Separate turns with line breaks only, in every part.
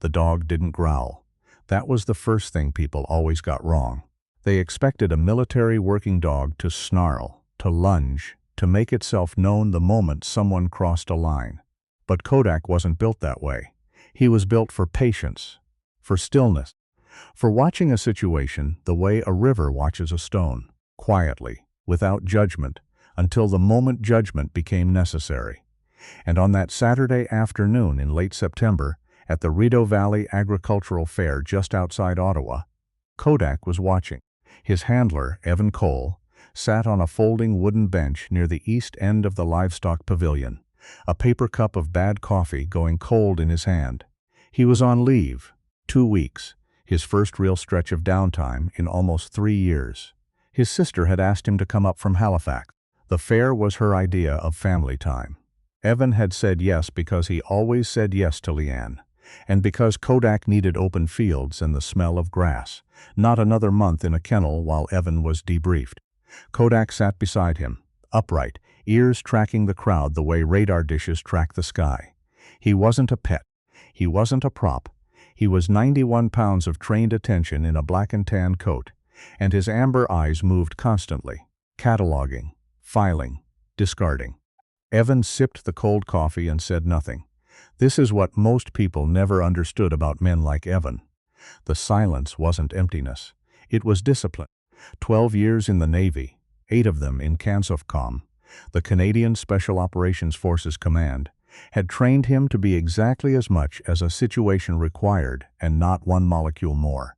The dog didn't growl. That was the first thing people always got wrong. They expected a military working dog to snarl, to lunge, to make itself known the moment someone crossed a line. But Kodak wasn't built that way. He was built for patience, for stillness, for watching a situation the way a river watches a stone, quietly, without judgment, until the moment judgment became necessary. And on that Saturday afternoon in late September, at the Rideau Valley Agricultural Fair just outside Ottawa, Kodak was watching. His handler, Evan Cole, sat on a folding wooden bench near the east end of the livestock pavilion, a paper cup of bad coffee going cold in his hand. He was on leave, 2 weeks, his first real stretch of downtime in almost 3 years. His sister had asked him to come up from Halifax. The fair was her idea of family time. Evan had said yes because he always said yes to Leanne, and because Kodak needed open fields and the smell of grass, not another month in a kennel while Evan was debriefed. Kodak sat beside him, upright, ears tracking the crowd the way radar dishes track the sky. He wasn't a pet. He wasn't a prop. He was 91 pounds of trained attention in a black and tan coat, and his amber eyes moved constantly, cataloging, filing, discarding. Evan sipped the cold coffee and said nothing. This is what most people never understood about men like Evan. The silence wasn't emptiness. It was discipline. 12 years in the Navy, 8 of them in CANSOFCOM, the Canadian Special Operations Forces Command, had trained him to be exactly as much as a situation required and not one molecule more.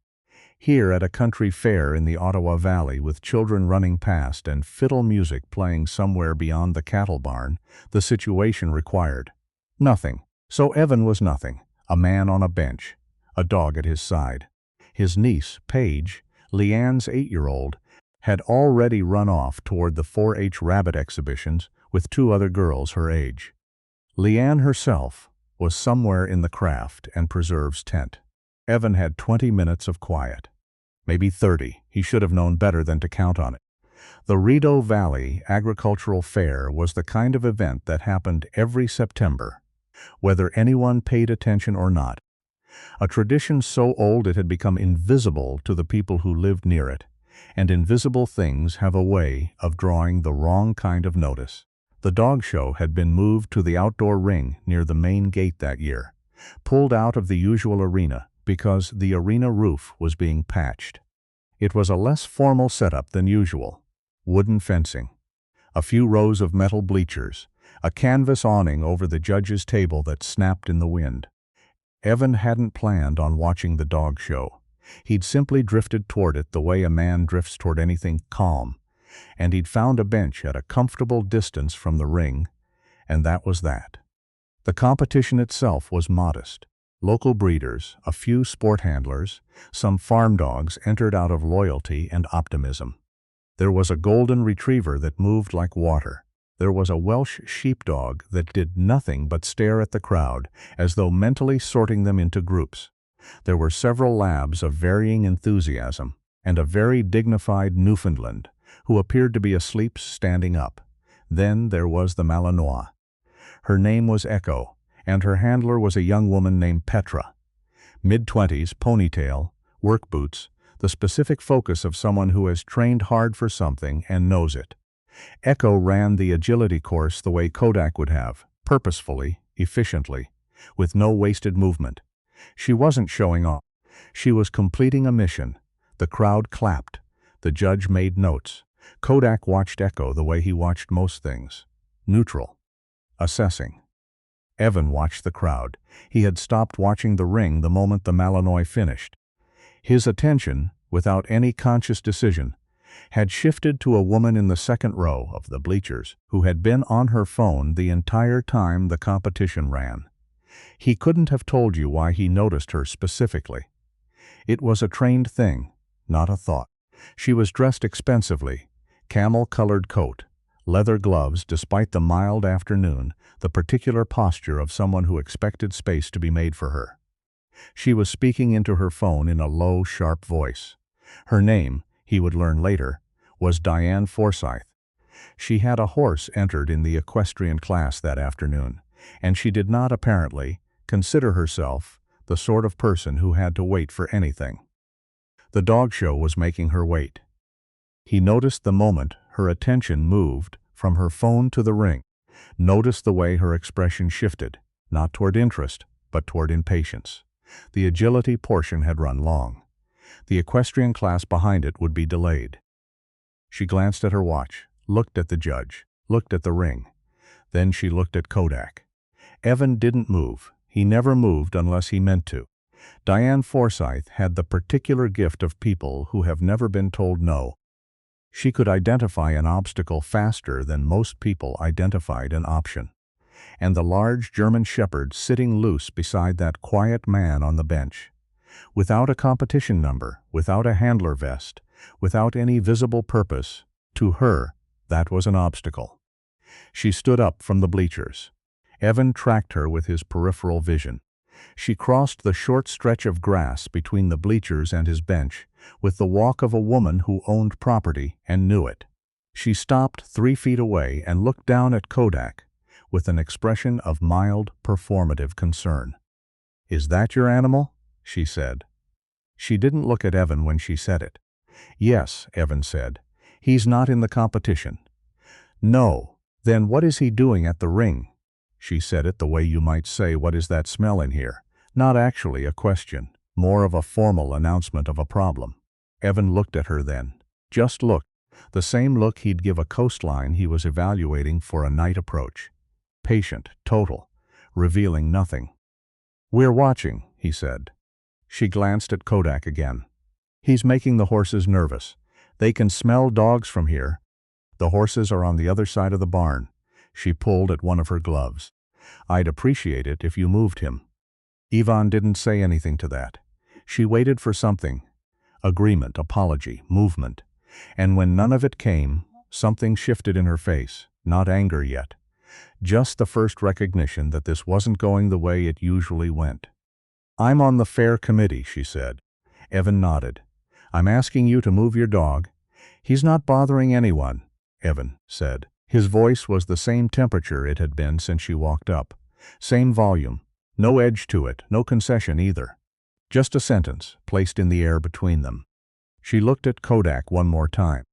Here at a country fair in the Ottawa Valley with children running past and fiddle music playing somewhere beyond the cattle barn, the situation required nothing. So Evan was nothing, a man on a bench, a dog at his side. His niece, Paige, Leanne's 8-year-old, had already run off toward the 4-H rabbit exhibitions with 2 other girls her age. Leanne herself was somewhere in the craft and preserves tent. Evan had 20 minutes of quiet. Maybe 30. He should have known better than to count on it. The Rideau Valley Agricultural Fair was the kind of event that happened every September, whether anyone paid attention or not. A tradition so old it had become invisible to the people who lived near it, and invisible things have a way of drawing the wrong kind of notice. The dog show had been moved to the outdoor ring near the main gate that year, pulled out of the usual arena because the arena roof was being patched. It was a less formal setup than usual. Wooden fencing, a few rows of metal bleachers, a canvas awning over the judge's table that snapped in the wind. Evan hadn't planned on watching the dog show. He'd simply drifted toward it the way a man drifts toward anything calm, and he'd found a bench at a comfortable distance from the ring, and that was that. The competition itself was modest. Local breeders, a few sport handlers, some farm dogs entered out of loyalty and optimism. There was a golden retriever that moved like water. There was a Welsh sheepdog that did nothing but stare at the crowd, as though mentally sorting them into groups. There were several labs of varying enthusiasm, and a very dignified Newfoundland, who appeared to be asleep standing up. Then there was the Malinois. Her name was Echo, and her handler was a young woman named Petra. Mid-20s, ponytail, work boots, the specific focus of someone who has trained hard for something and knows it. Echo ran the agility course the way Kodak would have, purposefully, efficiently, with no wasted movement. She wasn't showing off. She was completing a mission. The crowd clapped. The judge made notes. Kodak watched Echo the way he watched most things. Neutral. Assessing. Evan watched the crowd. He had stopped watching the ring the moment the Malinois finished. His attention, without any conscious decision, had shifted to a woman in the second row of the bleachers who had been on her phone the entire time the competition ran. He couldn't have told you why he noticed her specifically. It was a trained thing, not a thought. She was dressed expensively, camel-colored coat, leather gloves despite the mild afternoon, the particular posture of someone who expected space to be made for her. She was speaking into her phone in a low, sharp voice. Her name, he would learn later, was Diane Forsyth. She had a horse entered in the equestrian class that afternoon, and she did not apparently consider herself the sort of person who had to wait for anything. The dog show was making her wait. He noticed the moment her attention moved from her phone to the ring, noticed the way her expression shifted, not toward interest, but toward impatience. The agility portion had run long. The equestrian class behind it would be delayed. She glanced at her watch, looked at the judge, looked at the ring. Then she looked at Kodak. Evan didn't move. He never moved unless he meant to. Diane Forsyth had the particular gift of people who have never been told no. She could identify an obstacle faster than most people identified an option. And the large German shepherd sitting loose beside that quiet man on the bench, without a competition number, without a handler vest, without any visible purpose, to her, that was an obstacle. She stood up from the bleachers. Evan tracked her with his peripheral vision. She crossed the short stretch of grass between the bleachers and his bench with the walk of a woman who owned property and knew it. She stopped 3 feet away and looked down at Kodak with an expression of mild, performative concern. "Is that your animal?" she said. She didn't look at Evan when she said it. "Yes," Evan said. "He's not in the competition." "No. Then what is he doing at the ring?" She said it the way you might say, "What is that smell in here?" Not actually a question, more of a formal announcement of a problem. Evan looked at her then. Just looked. The same look he'd give a coastline he was evaluating for a night approach. Patient, total, revealing nothing. "We're watching," he said. She glanced at Kodak again. "He's making the horses nervous. They can smell dogs from here. The horses are on the other side of the barn." She pulled at one of her gloves. "I'd appreciate it if you moved him." Yvonne didn't say anything to that. She waited for something. Agreement, apology, movement. And when none of it came, something shifted in her face, not anger yet. Just the first recognition that this wasn't going the way it usually went. "I'm on the fair committee," she said. Evan nodded. "I'm asking you to move your dog." "He's not bothering anyone," Evan said. His voice was the same temperature it had been since she walked up. Same volume. No edge to it, no concession either. Just a sentence, placed in the air between them. She looked at Kodak one more time.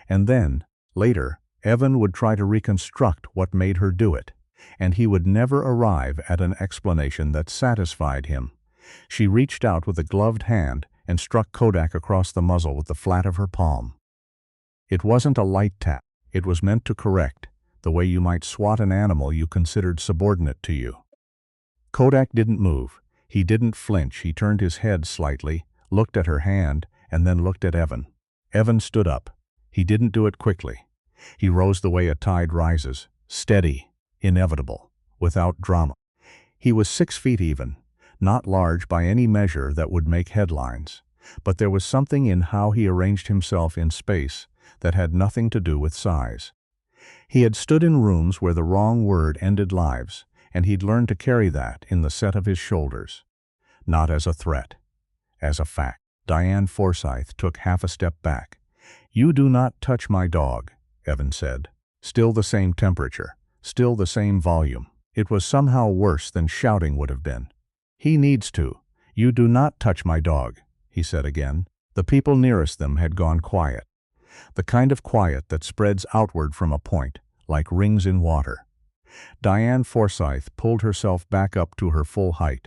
And then, later, Evan would try to reconstruct what made her do it, and he would never arrive at an explanation that satisfied him. She reached out with a gloved hand and struck Kodak across the muzzle with the flat of her palm. It wasn't a light tap. It was meant to correct, the way you might swat an animal you considered subordinate to you. Kodak didn't move. He didn't flinch. He turned his head slightly, looked at her hand, and then looked at Evan. Evan stood up. He didn't do it quickly. He rose the way a tide rises, steady, inevitable, without drama. He was 6 feet even, not large by any measure that would make headlines, but there was something in how he arranged himself in space that had nothing to do with size. He had stood in rooms where the wrong word ended lives, and he'd learned to carry that in the set of his shoulders. Not as a threat, as a fact. Diane Forsyth took half a step back. "You do not touch my dog," Evan said. Still the same temperature, still the same volume. It was somehow worse than shouting would have been. "He needs to. You do not touch my dog," he said again. The people nearest them had gone quiet. The kind of quiet that spreads outward from a point, like rings in water. Diane Forsyth pulled herself back up to her full height.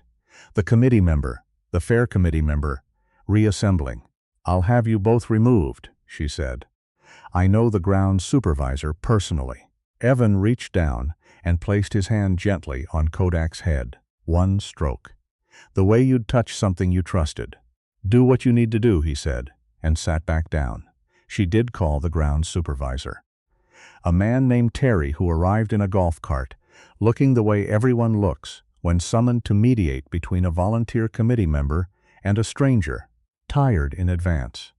The committee member, the fair committee member, reassembling. "I'll have you both removed," she said. "I know the grounds supervisor personally." Evan reached down and placed his hand gently on Kodak's head. One stroke. "The way you'd touch something you trusted." "Do what you need to do," he said, and sat back down. She did call the grounds supervisor. A man named Terry who arrived in a golf cart, looking the way everyone looks when summoned to mediate between a volunteer committee member and a stranger, tired in advance.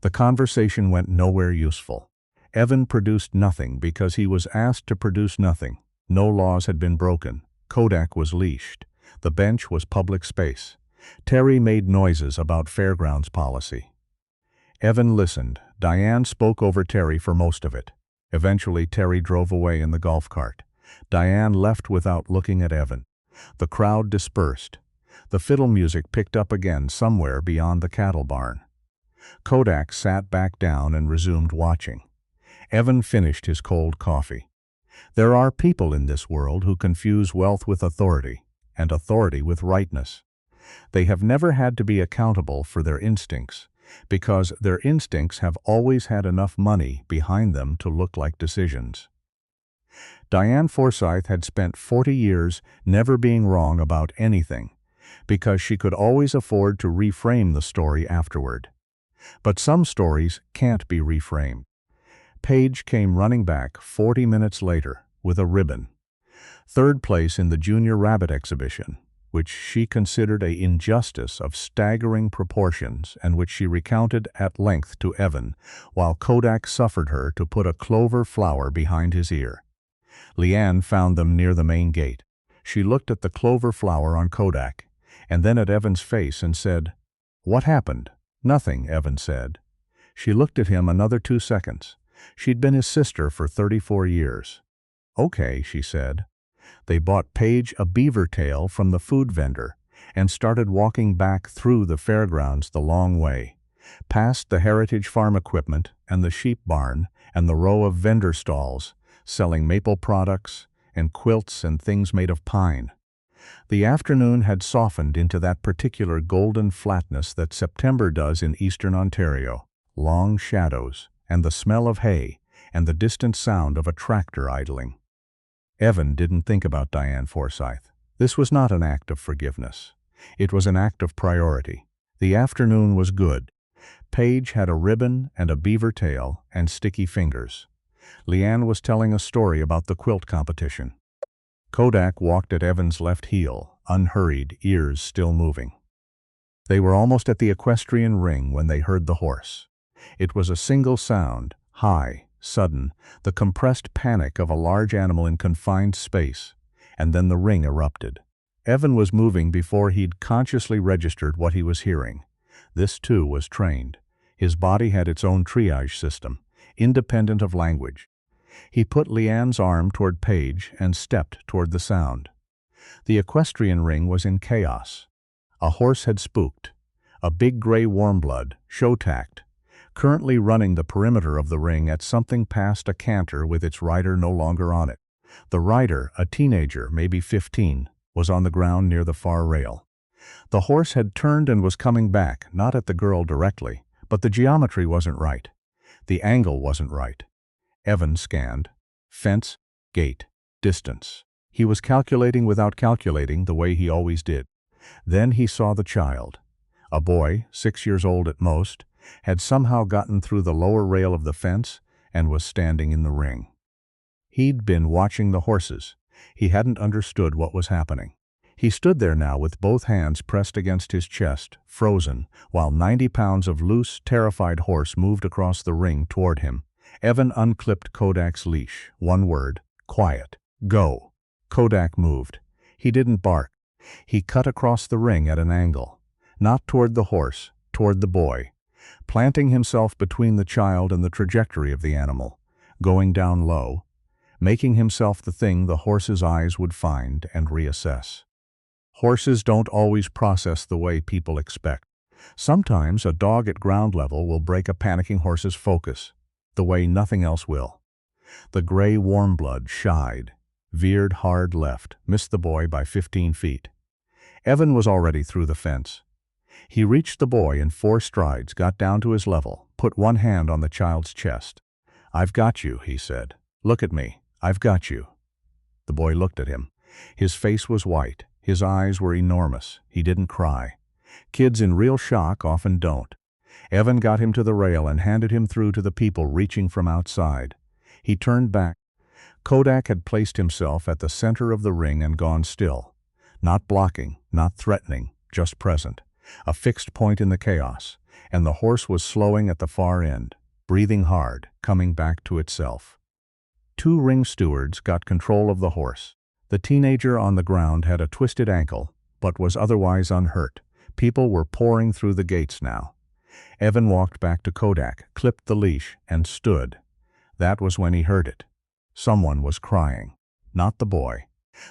The conversation went nowhere useful. Evan produced nothing because he was asked to produce nothing. No laws had been broken. Kodak was leashed. The bench was public space. Terry made noises about fairgrounds policy. Evan listened. Diane spoke over Terry for most of it. Eventually, Terry drove away in the golf cart. Diane left without looking at Evan. The crowd dispersed. The fiddle music picked up again somewhere beyond the cattle barn. Kodak sat back down and resumed watching. Evan finished his cold coffee. There are people in this world who confuse wealth with authority, and authority with rightness. They have never had to be accountable for their instincts, because their instincts have always had enough money behind them to look like decisions. Diane Forsyth had spent 40 years never being wrong about anything, because she could always afford to reframe the story afterward. But some stories can't be reframed. Paige came running back 40 minutes later with a ribbon. Third place in the Junior Rabbit exhibition, which she considered an injustice of staggering proportions and which she recounted at length to Evan, while Kodak suffered her to put a clover flower behind his ear. Leanne found them near the main gate. She looked at the clover flower on Kodak, and then at Evan's face and said, "What happened?" "Nothing," Evan said. She looked at him another 2 seconds. She'd been his sister for 34 years. "Okay," she said. They bought Paige a beaver tail from the food vendor and started walking back through the fairgrounds the long way, past the Heritage Farm equipment and the sheep barn and the row of vendor stalls selling maple products and quilts and things made of pine. The afternoon had softened into that particular golden flatness that September does in eastern Ontario, long shadows and the smell of hay and the distant sound of a tractor idling. Evan didn't think about Diane Forsyth. This was not an act of forgiveness. It was an act of priority. The afternoon was good. Paige had a ribbon and a beaver tail and sticky fingers. Leanne was telling a story about the quilt competition. Kodak walked at Evan's left heel, unhurried, ears still moving. They were almost at the equestrian ring when they heard the horse. It was a single sound, high, sudden, the compressed panic of a large animal in confined space, and then the ring erupted. Evan was moving before he'd consciously registered what he was hearing. This too was trained. His body had its own triage system, independent of language. He put Leanne's arm toward Paige and stepped toward the sound. The equestrian ring was in chaos. A horse had spooked, a big gray warmblood, show-tacked, currently running the perimeter of the ring at something past a canter with its rider no longer on it. The rider, a teenager, maybe 15, was on the ground near the far rail. The horse had turned and was coming back, not at the girl directly, but the geometry wasn't right. The angle wasn't right. Evan scanned. Fence, gate, distance. He was calculating without calculating the way he always did. Then he saw the child. A boy, 6 years old at most, had somehow gotten through the lower rail of the fence and was standing in the ring. He'd been watching the horses. He hadn't understood what was happening. He stood there now with both hands pressed against his chest, frozen, while 90 pounds of loose, terrified horse moved across the ring toward him. Evan unclipped Kodak's leash. One word, quiet. Go. Kodak moved. He didn't bark. He cut across the ring at an angle. Not toward the horse, toward the boy, planting himself between the child and the trajectory of the animal, going down low, making himself the thing the horse's eyes would find and reassess. Horses don't always process the way people expect. Sometimes a dog at ground level will break a panicking horse's focus, the way nothing else will. The gray warm blood shied, veered hard left, missed the boy by 15 feet. Evan was already through the fence. He reached the boy in 4 strides, got down to his level, put one hand on the child's chest. "I've got you," he said. "Look at me. I've got you." The boy looked at him. His face was white. His eyes were enormous. He didn't cry. Kids in real shock often don't. Evan got him to the rail and handed him through to the people reaching from outside. He turned back. Kodak had placed himself at the center of the ring and gone still. Not blocking, not threatening, just present. A fixed point in the chaos, and the horse was slowing at the far end, breathing hard, coming back to itself. 2 ring stewards got control of the horse. The teenager on the ground had a twisted ankle, but was otherwise unhurt. People were pouring through the gates now. Evan walked back to Kodak, clipped the leash, and stood. That was when he heard it. Someone was crying. Not the boy.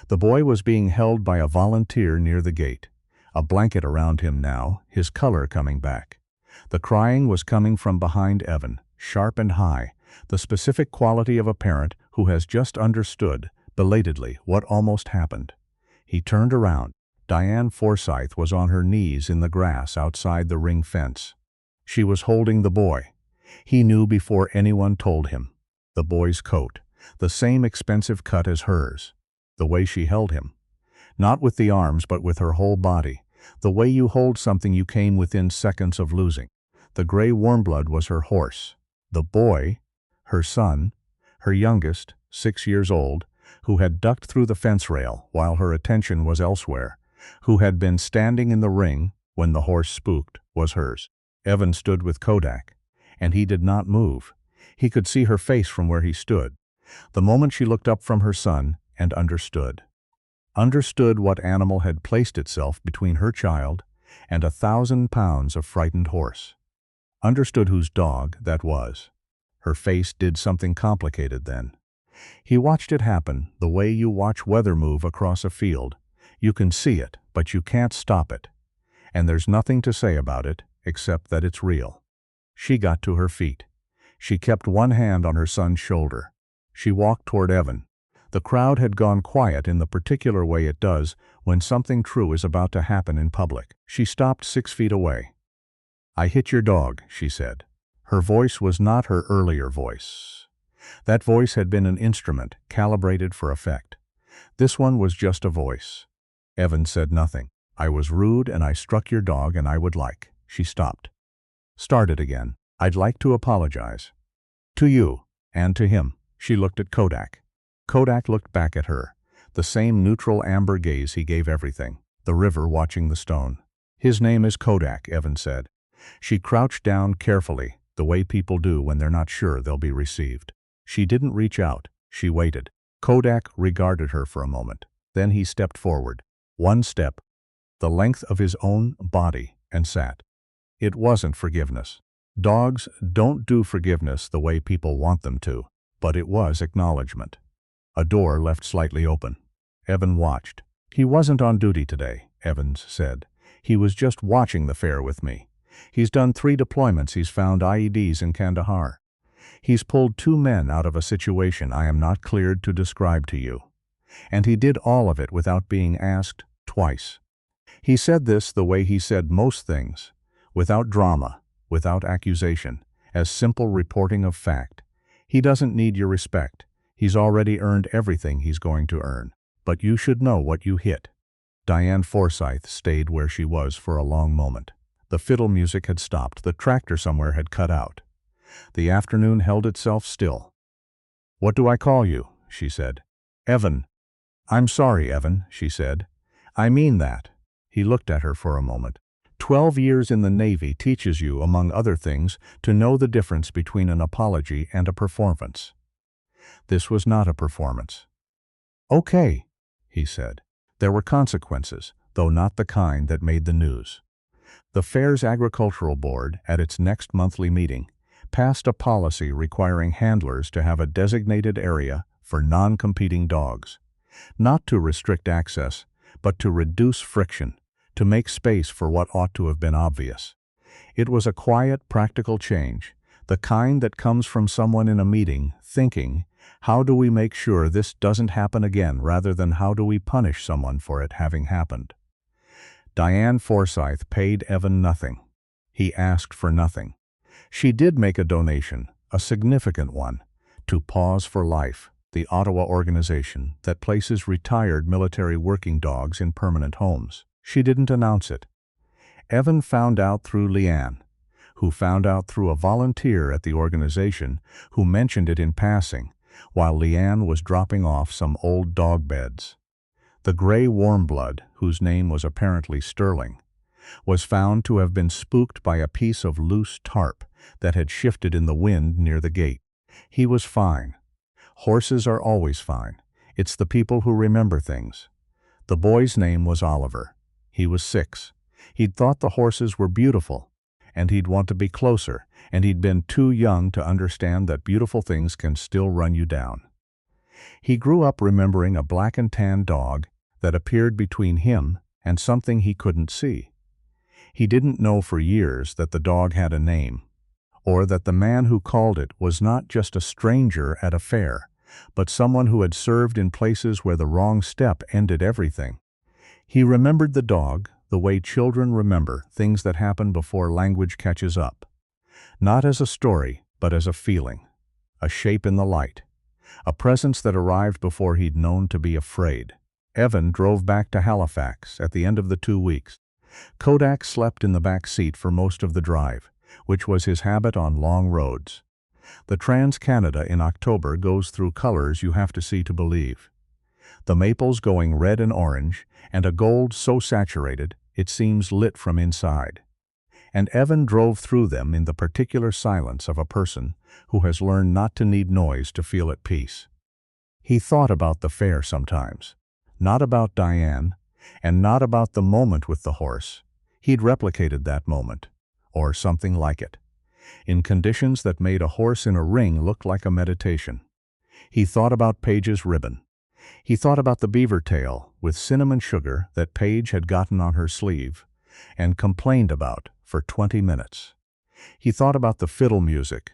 The boy was being held by a volunteer near the gate. a blanket around him now, his color coming back. The crying was coming from behind Evan, sharp and high, the specific quality of a parent who has just understood, belatedly, what almost happened. He turned around. Diane Forsyth was on her knees in the grass outside the ring fence. She was holding the boy. He knew before anyone told him. The boy's coat, the same expensive cut as hers. The way she held him. Not with the arms but with her whole body. The way you hold something you came within seconds of losing. The gray warmblood was her horse. The boy, her son, her youngest, 6 years old, who had ducked through the fence rail while her attention was elsewhere, who had been standing in the ring when the horse spooked, was hers. Evan stood with Kodak, and he did not move. He could see her face from where he stood. The moment she looked up from her son and understood. Understood what animal had placed itself between her child and 1,000 pounds of frightened horse. Understood whose dog that was. Her face did something complicated then. He watched it happen the way you watch weather move across a field. You can see it, but you can't stop it. And there's nothing to say about it, except that it's real. She got to her feet. She kept one hand on her son's shoulder. She walked toward Evan. The crowd had gone quiet in the particular way it does when something true is about to happen in public. She stopped 6 feet away. "I hit your dog," she said. Her voice was not her earlier voice. That voice had been an instrument, calibrated for effect. This one was just a voice. Evan said nothing. "I was rude and I struck your dog and I would like." She stopped. Started again. "I'd like to apologize. To you, and to him." She looked at Kodak. Kodak looked back at her. The same neutral amber gaze he gave everything. The river watching the stone. "His name is Kodak," Evan said. She crouched down carefully, the way people do when they're not sure they'll be received. She didn't reach out. She waited. Kodak regarded her for a moment. Then he stepped forward. 1 step, the length of his own body, and sat. It wasn't forgiveness. Dogs don't do forgiveness the way people want them to, but it was acknowledgement. A door left slightly open. Evan watched. "He wasn't on duty today," Evans said. "He was just watching the fair with me. He's done 3 deployments. He's found IEDs in Kandahar. He's pulled 2 men out of a situation I am not cleared to describe to you. And he did all of it without being asked twice." He said this the way he said most things, without drama, without accusation, as simple reporting of fact. He doesn't need your respect. He's already earned everything he's going to earn. But you should know what you hit. Diane Forsyth stayed where she was for a long moment. The fiddle music had stopped. The tractor somewhere had cut out. The afternoon held itself still. "What do I call you?" she said. "Evan." "I'm sorry, Evan," she said. "I mean that." He looked at her for a moment. 12 years in the Navy teaches you, among other things, to know the difference between an apology and a performance. This was not a performance. "Okay," he said. There were consequences, though not the kind that made the news. The Fair's Agricultural Board, at its next monthly meeting, passed a policy requiring handlers to have a designated area for non-competing dogs. Not to restrict access, but to reduce friction, to make space for what ought to have been obvious. It was a quiet, practical change, the kind that comes from someone in a meeting thinking, how do we make sure this doesn't happen again, rather than how do we punish someone for it having happened. Diane Forsyth paid Evan nothing. He asked for nothing. She did make a donation, a significant one, to Paws for Life, the Ottawa organization that places retired military working dogs in permanent homes. She didn't announce it. Evan found out through Leanne, who found out through a volunteer at the organization who mentioned it in passing, while Leanne was dropping off some old dog beds. The gray warmblood, whose name was apparently Sterling, was found to have been spooked by a piece of loose tarp that had shifted in the wind near the gate. He was fine. Horses are always fine. It's the people who remember things. The boy's name was Oliver. He was 6. He'd thought the horses were beautiful, and he'd want to be closer, and he'd been too young to understand that beautiful things can still run you down. He grew up remembering a black and tan dog that appeared between him and something he couldn't see. He didn't know for years that the dog had a name, or that the man who called it was not just a stranger at a fair, but someone who had served in places where the wrong step ended everything. He remembered the dog the way children remember things that happen before language catches up. Not as a story, but as a feeling, a shape in the light, a presence that arrived before he'd known to be afraid. Evan drove back to Halifax at the end of the 2 weeks. Kodak slept in the back seat for most of the drive, which was his habit on long roads. The Trans-Canada in October goes through colors you have to see to believe. The maples going red and orange, and a gold so saturated it seems lit from inside. And Evan drove through them in the particular silence of a person who has learned not to need noise to feel at peace. He thought about the fair sometimes, not about Diane, and not about the moment with the horse. He'd replicated that moment, or something like it, in conditions that made a horse in a ring look like a meditation. He thought about Paige's ribbon. He thought about the beaver tail with cinnamon sugar that Paige had gotten on her sleeve and complained about for 20 minutes. He thought about the fiddle music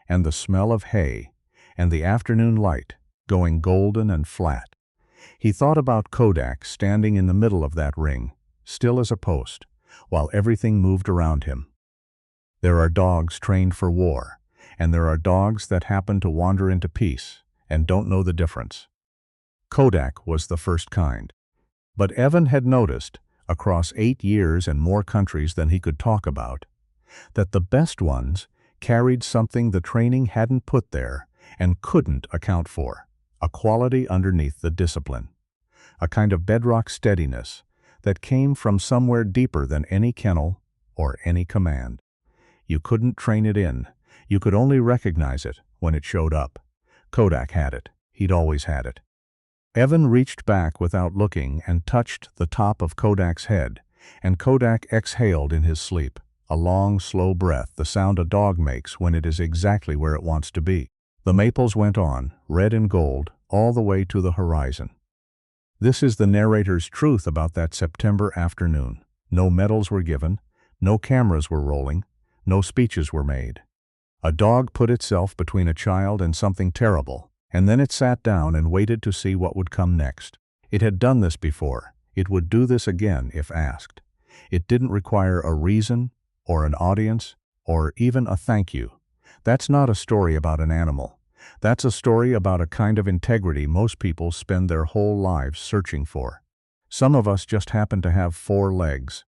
and the smell of hay and the afternoon light going golden and flat. He thought about Kodak standing in the middle of that ring, still as a post, while everything moved around him. There are dogs trained for war, and there are dogs that happen to wander into peace and don't know the difference. Kodak was the first kind. But Evan had noticed, across 8 years and more countries than he could talk about, that the best ones carried something the training hadn't put there and couldn't account for, a quality underneath the discipline, a kind of bedrock steadiness that came from somewhere deeper than any kennel or any command. You couldn't train it in. You could only recognize it when it showed up. Kodak had it. He'd always had it. Evan reached back without looking and touched the top of Kodak's head, and Kodak exhaled in his sleep, a long, slow breath, the sound a dog makes when it is exactly where it wants to be. The maples went on, red and gold, all the way to the horizon. This is the narrator's truth about that September afternoon. No medals were given, no cameras were rolling, no speeches were made. A dog put itself between a child and something terrible, and then it sat down and waited to see what would come next. It had done this before. It would do this again if asked. It didn't require a reason, or an audience, or even a thank you. That's not a story about an animal. That's a story about a kind of integrity most people spend their whole lives searching for. Some of us just happen to have 4 legs.